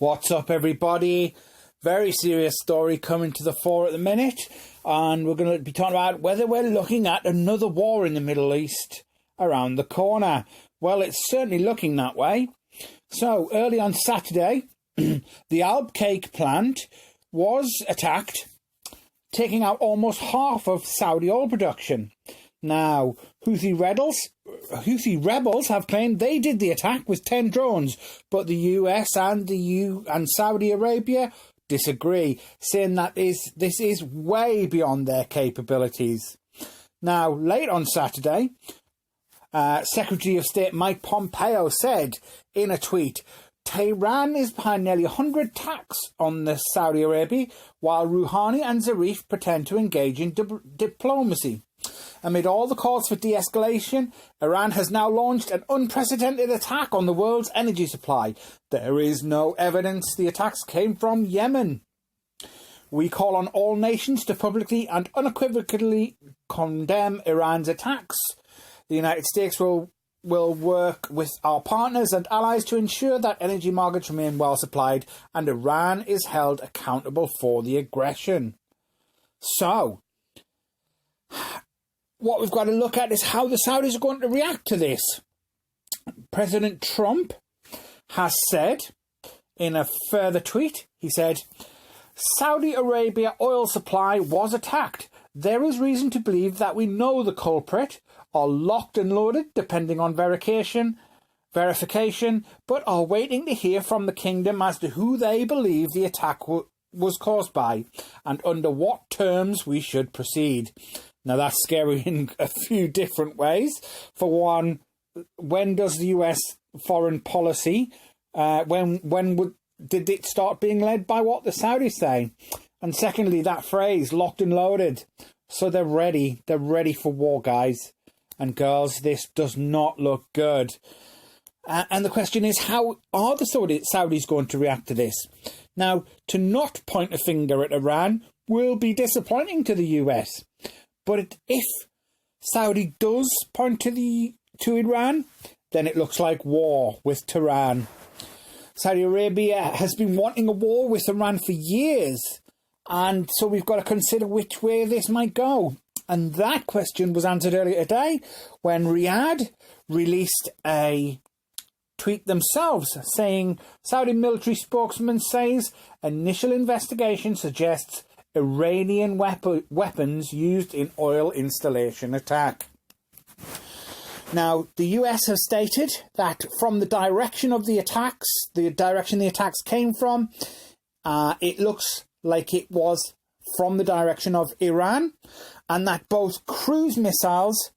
What's up, everybody? Very serious story coming to the fore at the minute, and we're going to be talking about whether we're looking at another war in the Middle East around the corner. Well, it's certainly looking that way. So, early on Saturday, the Abqaiq plant was attacked, taking out almost half of Saudi oil production. Now, Houthi rebels have claimed they did the attack with 10 drones, but the US and Saudi Arabia disagree, saying that this is way beyond their capabilities. Now, late on Saturday, Secretary of State Mike Pompeo said in a tweet, Tehran is behind nearly 100 attacks on the Saudi Arabia, while Rouhani and Zarif pretend to engage in diplomacy. Amid all the calls for de-escalation, Iran has now launched an unprecedented attack on the world's energy supply. There is no evidence the attacks came from Yemen. We call on all nations to publicly and unequivocally condemn Iran's attacks. The United States will work with our partners and allies to ensure that energy markets remain well supplied and Iran is held accountable for the aggression. So, what we've got to look at is how the Saudis are going to react to this. President Trump has said in a further tweet, he said, Saudi Arabia oil supply was attacked. There is reason to believe that we know the culprit, are locked and loaded depending on verification, but are waiting to hear from the kingdom as to who they believe the attack was caused by and under what terms we should proceed. Now, that's scary in a few different ways. For one, when does the US foreign policy, did it start being led by what the Saudis say? And secondly, that phrase, locked and loaded. So they're ready for war, guys and girls. This does not look good. And the question is, how are the Saudis going to react to this? Now, to not point a finger at Iran will be disappointing to the US. But if Saudi does point to Iran, then it looks like war with Tehran. Saudi Arabia has been wanting a war with Iran for years, and so we've got to consider which way this might go. And that question was answered earlier today when Riyadh released a tweet themselves saying, Saudi military spokesman says initial investigation suggests Iranian weapons used in oil installation attack. Now, the US has stated that from the direction of the attacks, the direction the attacks came from, it looks like it was from the direction of Iran, and that both cruise missiles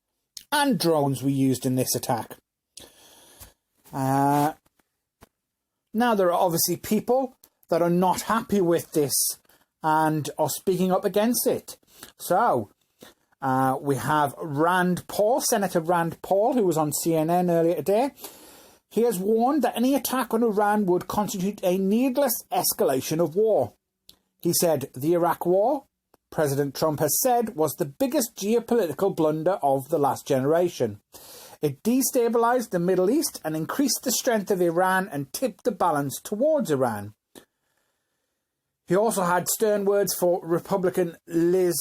and drones were used in this attack. Now, there are obviously people that are not happy with this and are speaking up against it. So, we have Senator Rand Paul, who was on CNN earlier today. He has warned that any attack on Iran would constitute a needless escalation of war. He said the Iraq war, President Trump has said, was the biggest geopolitical blunder of the last generation. It destabilized the Middle East and increased the strength of Iran and tipped the balance towards Iran. He also had stern words for Republican Liz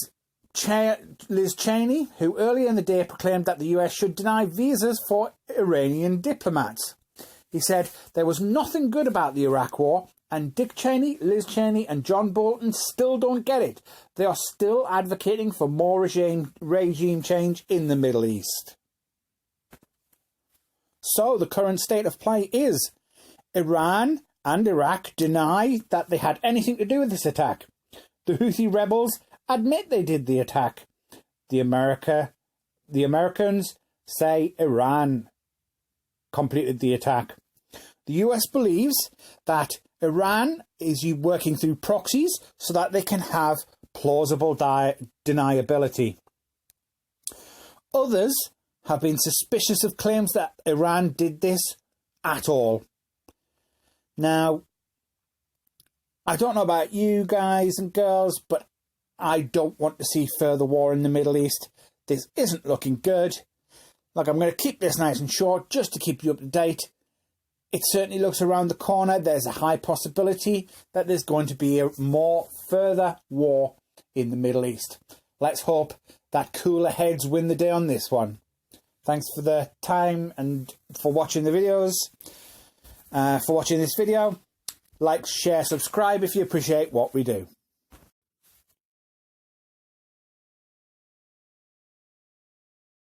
Cheney, who earlier in the day proclaimed that the US should deny visas for Iranian diplomats. He said there was nothing good about the Iraq war, and Dick Cheney, Liz Cheney and John Bolton still don't get it. They are still advocating for more regime change in the Middle East. So the current state of play is Iran and Iraq deny that they had anything to do with this attack. The Houthi rebels admit they did the attack. The Americans say Iran completed the attack. The US believes that Iran is working through proxies so that they can have plausible deniability. Others have been suspicious of claims that Iran did this at all. Now, I don't know about you guys and girls, but I don't want to see further war in the Middle East. This isn't looking good. Look, I'm going to keep this nice and short just to keep you up to date. it certainly looks around the corner. There's a high possibility that there's going to be a more further war in the Middle East. Let's hope that cooler heads win the day on this one. Thanks for the time and for watching the videos. For watching this video. Like, share, subscribe if you appreciate what we do.